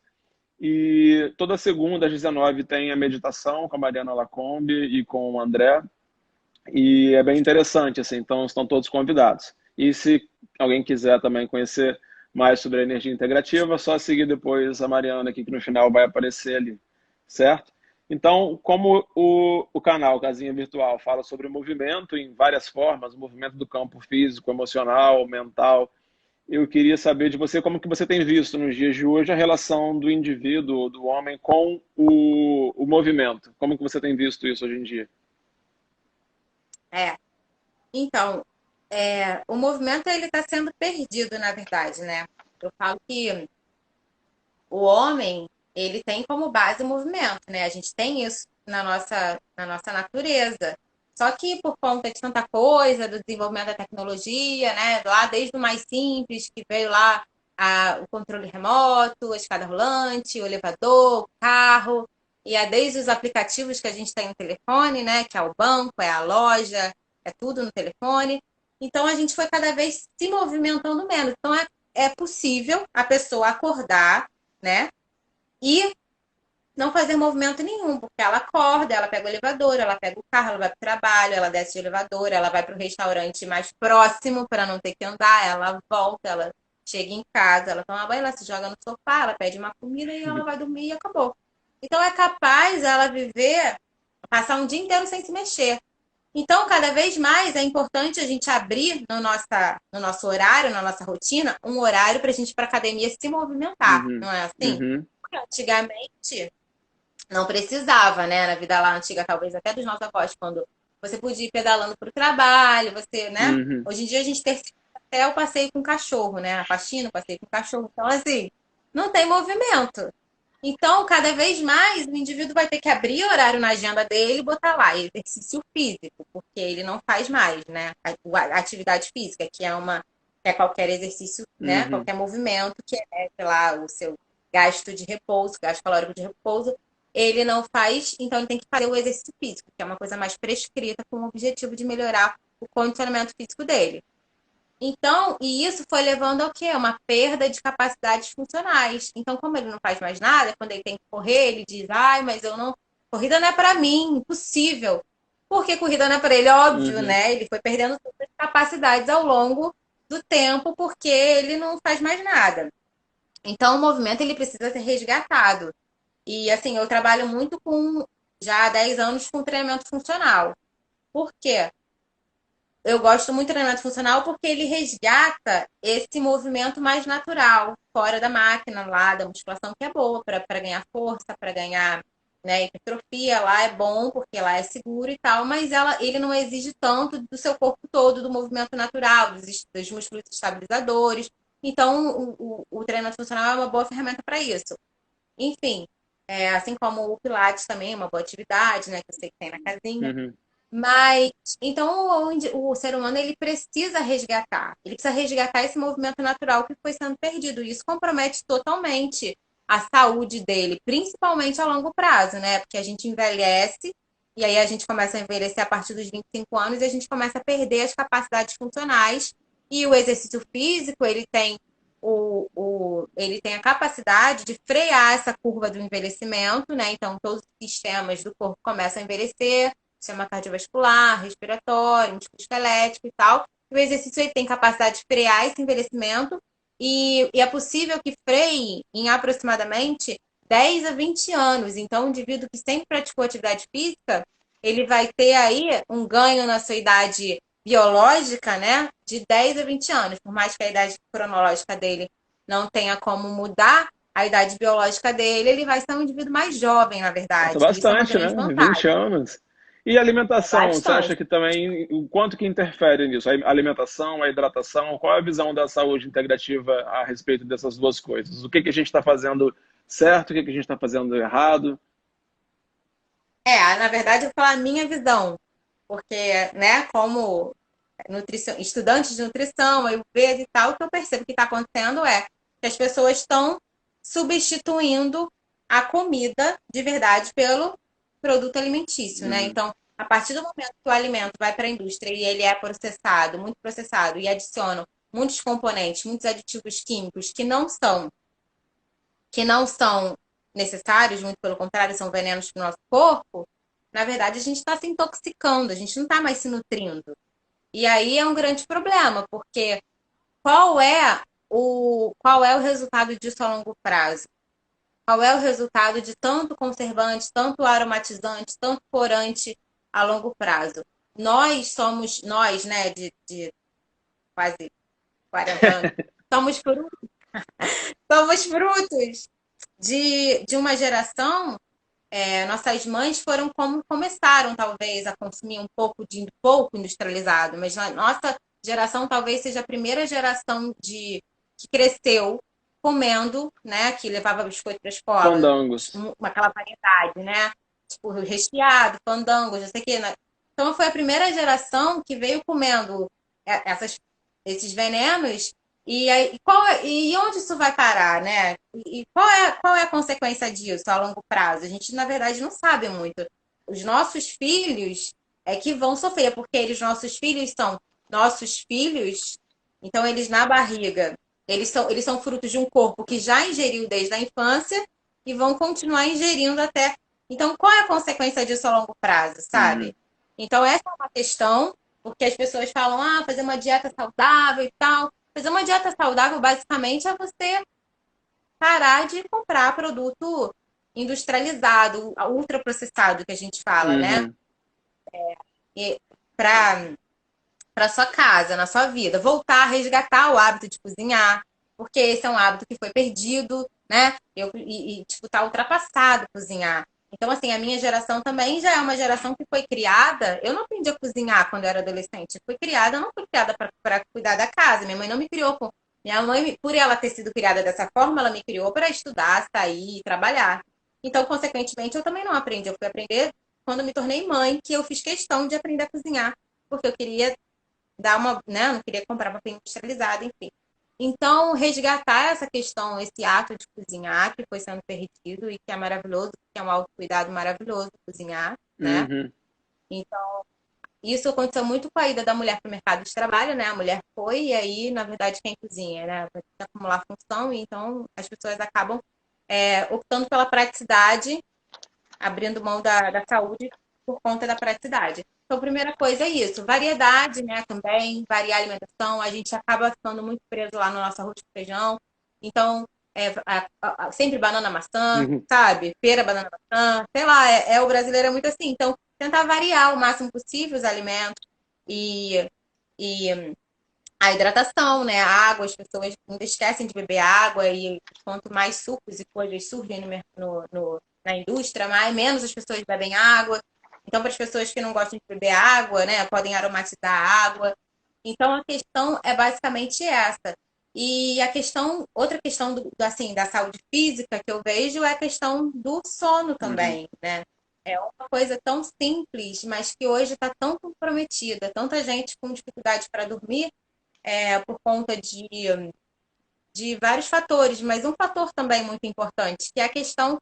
E toda segunda às 19 tem a meditação com a Mariana Lacombe e com o André. E é bem interessante, assim, então estão todos convidados. E se alguém quiser também conhecer mais sobre a energia integrativa, é só seguir depois a Mariana aqui, que no final vai aparecer ali, certo? Então, como o canal Casinha Virtual fala sobre o movimento em várias formas, o movimento do campo físico, emocional, mental, eu queria saber de você como que você tem visto nos dias de hoje a relação do indivíduo, do homem, com o movimento. Como que você tem visto isso hoje em dia? É. Então, o movimento ele está sendo perdido, na verdade, né? Eu falo que o homem ele tem como base o movimento, né? A gente tem isso na nossa natureza. Só que por conta de tanta coisa, do desenvolvimento da tecnologia, né? Lá desde o mais simples, que veio lá o controle remoto, a escada rolante, o elevador, o carro, desde os aplicativos que a gente tem no telefone, né? Que é o banco, é a loja, é tudo no telefone. Então a gente foi cada vez se movimentando menos. Então é possível a pessoa acordar, né? E não fazer movimento nenhum, porque ela acorda, ela pega o elevador, ela pega o carro, ela vai para o trabalho, ela desce de elevador, ela vai para o restaurante mais próximo para não ter que andar, ela volta, ela chega em casa, ela toma banho, ela se joga no sofá, ela pede uma comida e ela vai dormir e acabou. Então é capaz ela viver, passar um dia inteiro sem se mexer. Então, cada vez mais é importante a gente abrir no nosso horário, na nossa rotina, um horário para a gente ir para a academia se movimentar, Uhum, não é assim? uhum, Porque antigamente não precisava, né? Na vida lá antiga, talvez até dos nossos avós, quando você podia ir pedalando para o trabalho, você, né? uhum, Hoje em dia a gente tem até o passeio com cachorro, né? A faxina, o passeio com cachorro. Então, assim, não tem movimento. Então, cada vez mais, o indivíduo vai ter que abrir horário na agenda dele e botar lá exercício físico, porque ele não faz mais, né? A atividade física, que é qualquer exercício, né? uhum. Qualquer movimento, que é, sei lá, o seu gasto de repouso, gasto calórico de repouso, ele não faz, então ele tem que fazer o exercício físico, que é uma coisa mais prescrita com o objetivo de melhorar o condicionamento físico dele. Então, e isso foi levando ao quê? Uma perda de capacidades funcionais. Então, como ele não faz mais nada, quando ele tem que correr, ele diz: ai, mas eu não. Corrida não é para mim, impossível. Porque corrida não é para ele, óbvio, Uhum. né? Ele foi perdendo todas as capacidades ao longo do tempo, porque ele não faz mais nada. Então, o movimento ele precisa ser resgatado. E assim, eu trabalho muito já há 10 anos com treinamento funcional. Por quê? Eu gosto muito do treinamento funcional porque ele resgata esse movimento mais natural, fora da máquina lá, da musculação, que é boa para ganhar força, para ganhar, né, hipertrofia. Lá é bom porque lá é seguro e tal, mas ele não exige tanto do seu corpo todo, do movimento natural, dos músculos estabilizadores. Então, o treinamento funcional é uma boa ferramenta para isso. Enfim, assim como o Pilates também é uma boa atividade, né, que eu sei que tem na casinha. Uhum. Mas, então, o ser humano ele precisa resgatar esse movimento natural que foi sendo perdido. Isso compromete totalmente a saúde dele, principalmente a longo prazo, né? Porque a gente envelhece, e aí a gente começa a envelhecer a partir dos 25 anos e a gente começa a perder as capacidades funcionais. E o exercício físico, ele tem ele tem a capacidade de frear essa curva do envelhecimento, né? Então, todos os sistemas do corpo começam a envelhecer, sistema cardiovascular, respiratório, musculoesquelético e tal. E o exercício ele tem capacidade de frear esse envelhecimento e é possível que freie em aproximadamente 10 a 20 anos. Então, o indivíduo que sempre praticou atividade física, ele vai ter aí um ganho na sua idade biológica, né, de 10 a 20 anos. Por mais que a idade cronológica dele não tenha como mudar, a idade biológica dele, ele vai ser um indivíduo mais jovem, na Nossa, verdade. E isso é uma bastante, né? grande 20 vantagem. anos. E a alimentação, você acha Bastante. que também, o quanto que interfere nisso? A alimentação, a hidratação, qual é a visão da saúde integrativa a respeito dessas duas coisas? O que que a gente está fazendo certo, o que que a gente está fazendo errado? Na verdade, eu vou falar a minha visão, porque, né, como estudantes de nutrição, Ayurveda e tal, o que eu percebo que está acontecendo é que as pessoas estão substituindo a comida de verdade pelo produto alimentício, né? Uhum. Então, a partir do momento que o alimento vai para a indústria e ele é processado, muito processado, e adicionam muitos componentes, muitos aditivos químicos que não são necessários, muito pelo contrário, são venenos para o nosso corpo, na verdade a gente está se intoxicando, a gente não está mais se nutrindo. E aí é um grande problema, porque qual é o resultado disso a longo prazo? Qual é o resultado de tanto conservante, tanto aromatizante, tanto corante a longo prazo? Nós, né, de quase 40 anos, somos frutos, somos frutos de uma geração. Nossas mães foram como começaram, talvez, a consumir um pouco industrializado, mas a nossa geração talvez seja a primeira geração que cresceu comendo, né, que levava biscoito para a escola, Fandangos. aquela variedade, né, tipo recheado, fandango, não sei o quê, né? Então foi a primeira geração que veio comendo esses venenos e onde isso vai parar, né? E qual é a consequência disso a longo prazo? A gente, na verdade, não sabe muito. Os nossos filhos é que vão sofrer, porque nossos filhos são nossos filhos, então eles na barriga, eles são frutos de um corpo que já ingeriu desde a infância e vão continuar ingerindo até. Então, qual é a consequência disso a longo prazo, Uhum. sabe? Então, essa é uma questão, porque as pessoas falam, fazer uma dieta saudável e tal. Fazer uma dieta saudável, basicamente, é você parar de comprar produto industrializado, ultraprocessado, que a gente fala, né? Uhum. Para sua casa, na sua vida. Voltar a resgatar o hábito de cozinhar, porque esse é um hábito que foi perdido, né? Tipo, tá ultrapassado cozinhar. Então, assim, a minha geração também já é uma geração que foi criada. Eu não aprendi a cozinhar quando eu era adolescente. Eu não fui criada para cuidar da casa. Minha mãe não me criou com. Minha mãe, por ela ter sido criada dessa forma, ela me criou para estudar, sair, trabalhar. Então, consequentemente, eu também não aprendi. Eu fui aprender quando eu me tornei mãe, que eu fiz questão de aprender a cozinhar, porque eu queria dar uma, né, não queria comprar uma coisa industrializada, enfim. Então, resgatar essa questão, esse ato de cozinhar que foi sendo perdido e que é maravilhoso, que é um autocuidado maravilhoso cozinhar, né? Uhum. Então, isso aconteceu muito com a ida da mulher para o mercado de trabalho, né? A mulher foi e aí, na verdade, quem cozinha, né? Vai acumular função e então as pessoas acabam optando pela praticidade, abrindo mão da saúde por conta da praticidade. Então, a primeira coisa é isso, variedade, né, também, variar a alimentação, a gente acaba ficando muito preso lá no nosso arroz com feijão, então, sempre banana maçã, Uhum. sabe? Pera, banana maçã, sei lá, o brasileiro é muito assim, então, tentar variar o máximo possível os alimentos e a hidratação, né, a água, as pessoas ainda esquecem de beber água e quanto mais sucos e coisas surgem na indústria, menos as pessoas bebem água. Então, para as pessoas que não gostam de beber água, né, podem aromatizar a água. Então, a questão é basicamente essa. E outra questão assim, da saúde física que eu vejo é a questão do sono Uhum. também, né? É uma coisa tão simples, mas que hoje está tão comprometida, tanta gente com dificuldade para dormir, por conta de vários fatores, mas um fator também muito importante, que é a questão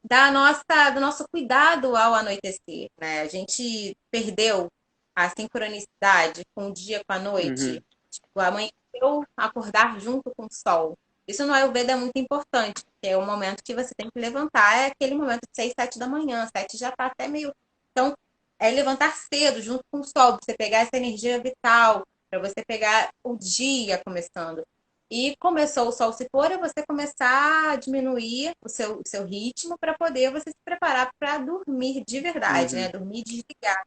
do nosso cuidado ao anoitecer, né? A gente perdeu a sincronicidade com o dia com a Uhum. noite. Tipo, amanheceu, acordar junto com o sol. Isso no Ayurveda é muito importante, porque é o momento que você tem que levantar, é aquele momento de 6, 7 da manhã, 7 já tá até meio... Então, é levantar cedo, junto com o sol, pra você pegar essa energia vital, para você pegar o dia começando. E começou o sol se pôr, é você começar a diminuir o seu ritmo para poder você se preparar para dormir de verdade, né? Uhum. Dormir e desligar,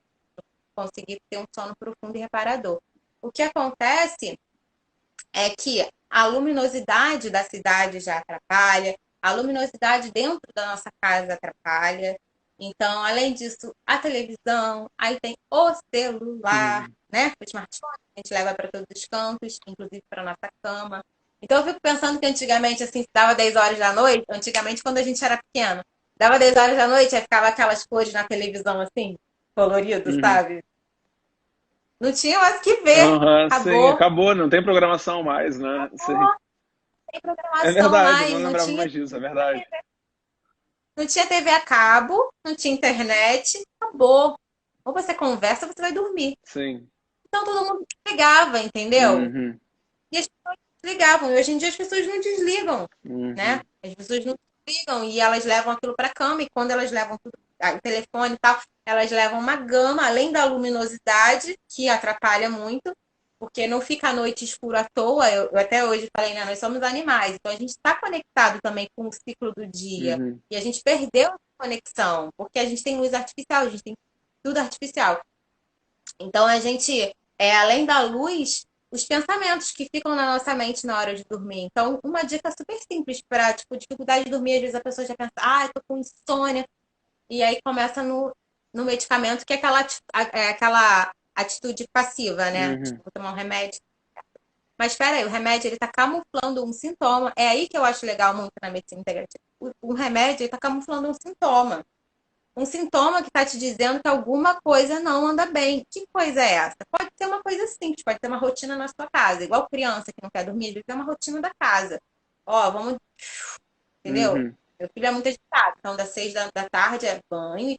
conseguir ter um sono profundo e reparador. O que acontece é que a luminosidade da cidade já atrapalha, a luminosidade dentro da nossa casa atrapalha. Então, além disso, a televisão, aí tem o celular, Uhum. né? O smartphone, a gente leva para todos os cantos, inclusive para nossa cama. Então, eu fico pensando que antigamente, assim, se dava 10 horas da noite, antigamente, quando a gente era pequeno, dava 10 horas da noite, aí ficava aquelas cores na televisão, assim, colorido, Uhum. sabe? Não tinha mais o que ver. Aham, sim, Acabou. acabou, não tem programação mais, né? Sim. Acabou. Tem É programação verdade, eu não mais, não lembrava tinha, mais disso, é verdade. não tinha TV a cabo, não tinha internet, acabou. Ou você conversa ou você vai dormir. Sim. Então todo mundo ligava, entendeu? Uhum. E as pessoas desligavam. E hoje em dia as pessoas não desligam, né? Uhum. As pessoas não desligam e elas levam aquilo para cama e quando elas levam tudo, o telefone e tal, elas levam uma gama, além da luminosidade, que atrapalha muito, porque não fica a noite escura à toa. Eu até hoje falei, né? Nós somos animais, então a gente está conectado também com o ciclo do dia. Uhum. E a gente perdeu a conexão, porque a gente tem luz artificial, a gente tem tudo artificial. Então a gente, além da luz, os pensamentos que ficam na nossa mente na hora de dormir. Então, uma dica super simples para, tipo, dificuldade de dormir, às vezes a pessoa já pensa, ah, eu tô com insônia, e aí começa no medicamento, que é aquela atitude passiva, né? Uhum. Tipo, vou tomar um remédio. Mas espera aí, o remédio ele tá camuflando um sintoma. É aí que eu acho legal muito na medicina integrativa. O remédio ele tá camuflando um sintoma. Um sintoma que está te dizendo que alguma coisa não anda bem. Que coisa é essa? Pode ser uma coisa simples, pode ser uma rotina na sua casa. Igual criança que não quer dormir, às vezes é uma rotina da casa. Ó, vamos, entendeu? Uhum. Meu filho é muito agitado, então das 6 da tarde é banho,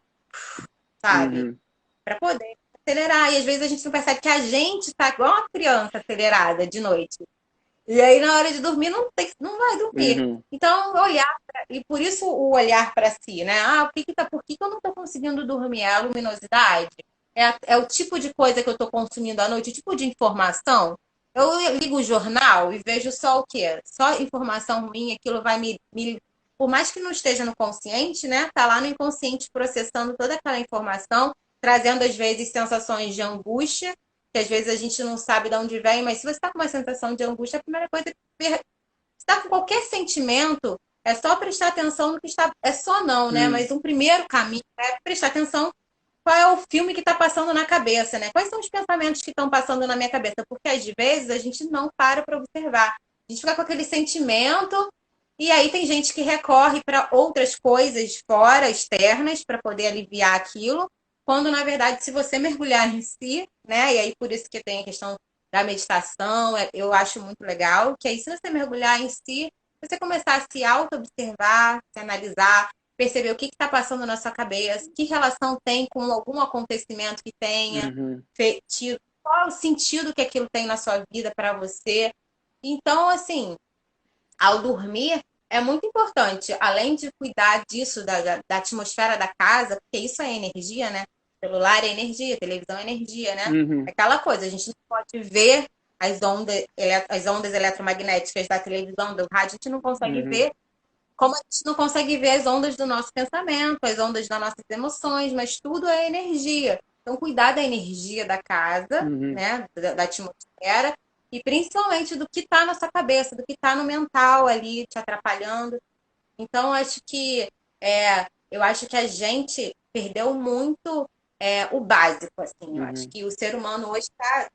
sabe? Uhum. Para poder acelerar. E às vezes a gente não percebe que a gente tá igual uma criança acelerada de noite. E aí, na hora de dormir, não vai dormir. Uhum. Então, e por isso o olhar para si, né? Ah, por que que eu não estou conseguindo dormir? É a luminosidade? É o tipo de coisa que eu estou consumindo à noite, o tipo de informação? Eu ligo o jornal e vejo só o quê? Só informação ruim, aquilo vai por mais que não esteja no consciente, né? Tá lá no inconsciente processando toda aquela informação, trazendo às vezes sensações de angústia que às vezes a gente não sabe de onde vem, mas se você está com uma sensação de angústia, a primeira coisa é ver. Se está com qualquer sentimento, é só prestar atenção no que está. É só não, né? Uhum. Mas um primeiro caminho é prestar atenção qual é o filme que está passando na cabeça, né? Quais são os pensamentos que estão passando na minha cabeça? Porque às vezes a gente não para observar. A gente fica com aquele sentimento e aí tem gente que recorre para outras coisas fora, externas, para poder aliviar aquilo, quando na verdade, se você mergulhar em si, né? E aí por isso que tem a questão da meditação, eu acho muito legal, que aí se você mergulhar em si, você começar a se auto-observar, se analisar, perceber o que está passando na sua cabeça, que relação tem com algum acontecimento que tenha Uhum. tido, qual é o sentido que aquilo tem na sua vida para você. Então, assim, ao dormir é muito importante, além de cuidar disso, da atmosfera da casa, porque isso é energia, né? Celular é energia, televisão é energia, né? Uhum. Aquela coisa, a gente não pode ver as ondas eletromagnéticas da televisão, do rádio, a gente não consegue Uhum. ver, como a gente não consegue ver as ondas do nosso pensamento, as ondas das nossas emoções, mas tudo é energia. Então, cuidar da energia da casa, Uhum. né? Da atmosfera, e principalmente do que está na sua cabeça, do que está no mental ali te atrapalhando. Então, eu acho que a gente perdeu muito o básico, assim. Eu acho Uhum. que o ser humano hoje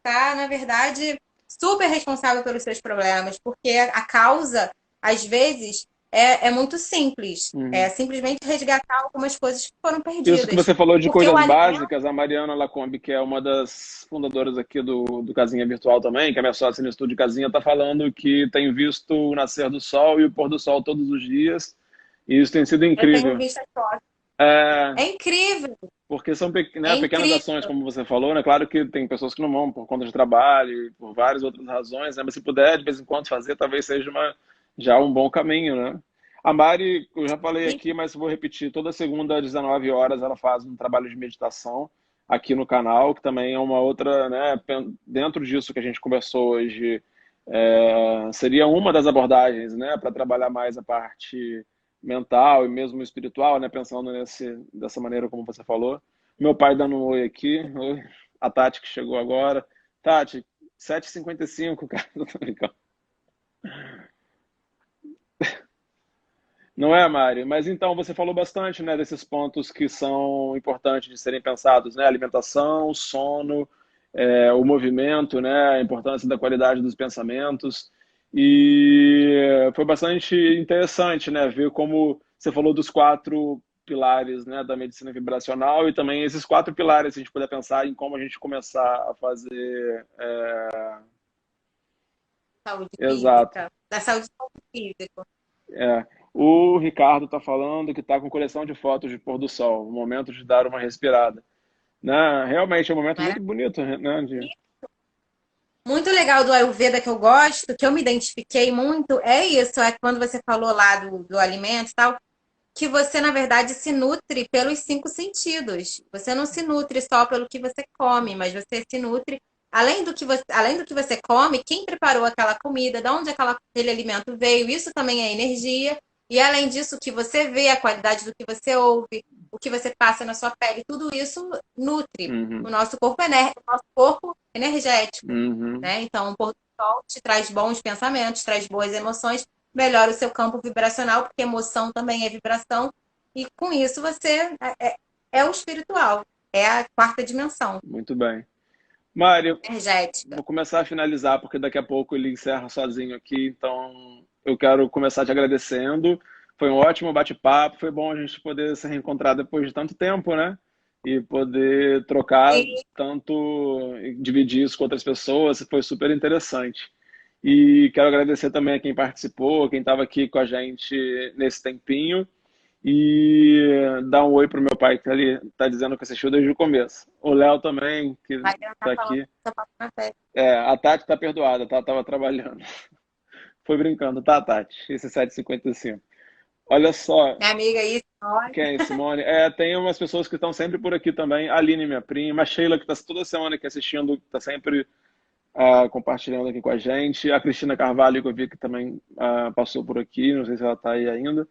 na verdade, super responsável pelos seus problemas, porque a causa, às vezes, é muito simples. É Uhum. simplesmente resgatar algumas coisas que foram Isso que perdidas. você falou de Porque o coisas alimento básicas, a Mariana Lacombe, que é uma das fundadoras aqui do Casinha Virtual também, que é minha sócia no estúdio Casinha, está falando que tem visto o nascer do sol e o pôr do sol todos os dias, e isso tem sido eu tenho incrível. visto as fotos. É, É incrível. Porque são É né, pequenas ações, incrível. como você falou, né? Claro que tem pessoas que não vão por conta de trabalho, e por várias outras razões, né? Mas se puder, de vez em quando, fazer, talvez seja já um bom caminho, né? A Mari, eu já falei E aqui, mas vou repetir, toda segunda às 19 horas ela faz um trabalho de meditação aqui no canal, que também é uma outra, né? Dentro disso que a gente conversou hoje, seria uma das abordagens, né? Para trabalhar mais a parte mental e mesmo espiritual, né? Pensando dessa maneira como você falou. Meu pai dando um oi aqui. Oi. A Tati que chegou agora. Tati, 7h55, cara. Tô brincando. Não é, Mário? Mas então, você falou bastante, né, desses pontos que são importantes de serem pensados, né? Alimentação, sono, o movimento, né? A importância da qualidade dos pensamentos. E foi bastante interessante, né? Ver como você falou dos 4 pilares, né, da medicina vibracional e também esses 4 pilares, se a gente puder pensar em como a gente começar a fazer. saúde Exato. física, da saúde física. É. O Ricardo está falando que está com coleção de fotos de pôr do sol, o momento de dar uma respirada. Né? Realmente é um momento muito bonito, né? Muito legal do Ayurveda que eu gosto, que eu me identifiquei muito, é isso, é quando você falou lá do alimento e tal, que você, na verdade, se nutre pelos 5 sentidos. Você não se nutre só pelo que você come, mas você se nutre, além do que você come, quem preparou aquela comida, de onde aquele alimento veio, isso também é energia. E além disso, o que você vê, a qualidade do que você ouve, o que você passa na sua pele, tudo isso nutre o Uhum, nosso corpo, o nosso corpo energético, uhum. né? Então, o pôr do sol te traz bons pensamentos, traz boas emoções, melhora o seu campo vibracional, porque emoção também é vibração, e com isso você é o espiritual, é a quarta dimensão Muito bem. Mário, energética. vou começar a finalizar, porque daqui a pouco ele encerra sozinho aqui, então eu quero começar te agradecendo. Foi um ótimo bate-papo, foi bom a gente poder se reencontrar depois de tanto tempo, né? E poder trocar E tanto, e dividir isso com outras pessoas, foi super interessante. E quero agradecer também a quem participou, quem estava aqui com a gente nesse tempinho. E dar um oi pro meu pai, que ali tá dizendo que assistiu desde o começo. O Léo também, que vai estar tá falando aqui. essa parte na festa. A Tati tá perdoada, tá? Tava trabalhando. Foi brincando, tá, Tati? Esse 7h55. Olha só, Minha amiga aí, olha. quem é Simone? Tem umas pessoas que estão sempre por aqui também. A Aline, minha prima. A Sheila, que tá toda semana aqui assistindo, que tá sempre compartilhando aqui com a gente. A Cristina Carvalho, que eu vi que também passou por aqui. Não sei se ela tá aí ainda.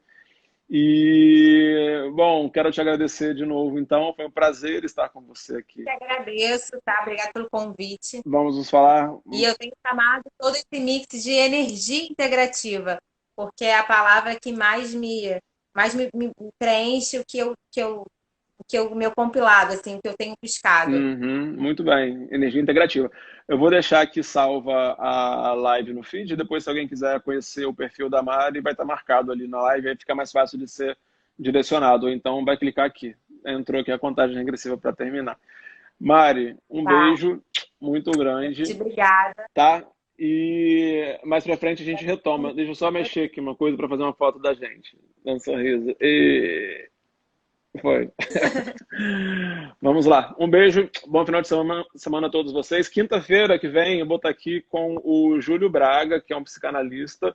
E, bom, quero te agradecer de novo, então. Foi um prazer estar com você aqui. Te agradeço, tá? Obrigada pelo convite. Vamos nos falar. E eu tenho chamado todo esse mix de energia integrativa, porque é a palavra que mais me preenche o meu compilado, assim, o que eu tenho buscado. Uhum, muito bem, energia integrativa. Eu vou deixar aqui salva a live no feed, e depois, se alguém quiser conhecer o perfil da Mari, vai estar marcado ali na live, aí fica mais fácil de ser direcionado. Ou então vai clicar aqui. Entrou aqui a contagem regressiva para terminar. Mari, um Tá? beijo muito grande, Obrigada. tá? E mais pra frente a gente retoma. Deixa eu só mexer aqui uma coisa para fazer uma foto da gente. Dando um sorriso. E foi. Vamos lá. Um beijo, bom final de semana a todos vocês. Quinta-feira que vem eu vou estar aqui com o Júlio Braga, que é um psicanalista,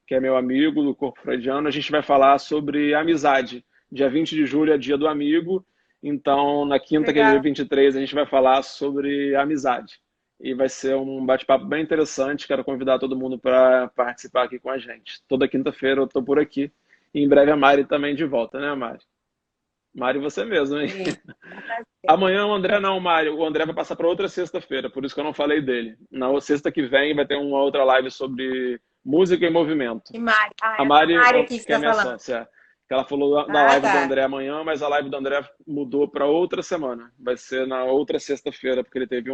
que é meu amigo do Corpo Freudiano. A gente vai falar sobre amizade. Dia 20 de julho é dia do amigo. Então, na quinta, que é dia Legal. 23, a gente vai falar sobre amizade. E vai ser um bate-papo bem interessante. Quero convidar todo mundo para participar aqui com a gente. Toda quinta-feira eu estou por aqui. E em breve a Mari também de volta, né, Mari? Mari, você mesmo, hein? Sim. Amanhã o André não, Mário. O André vai passar para outra sexta-feira, por isso que eu não falei dele. Na sexta que vem vai ter uma outra live sobre música e movimento. E Mari? Ah, A é a Mari, Mari aqui que que é está minha falando. sócia, que ela falou da Ah, live do tá. André amanhã, mas a live do André mudou para outra semana. Vai ser na outra sexta-feira, porque ele teve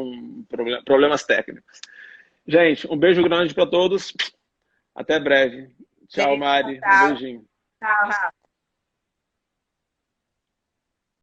problemas técnicos. Gente, um beijo grande para todos. Até breve. Tchau, Beijo, Mari. Um tchau. beijinho. Tchau, Rafa.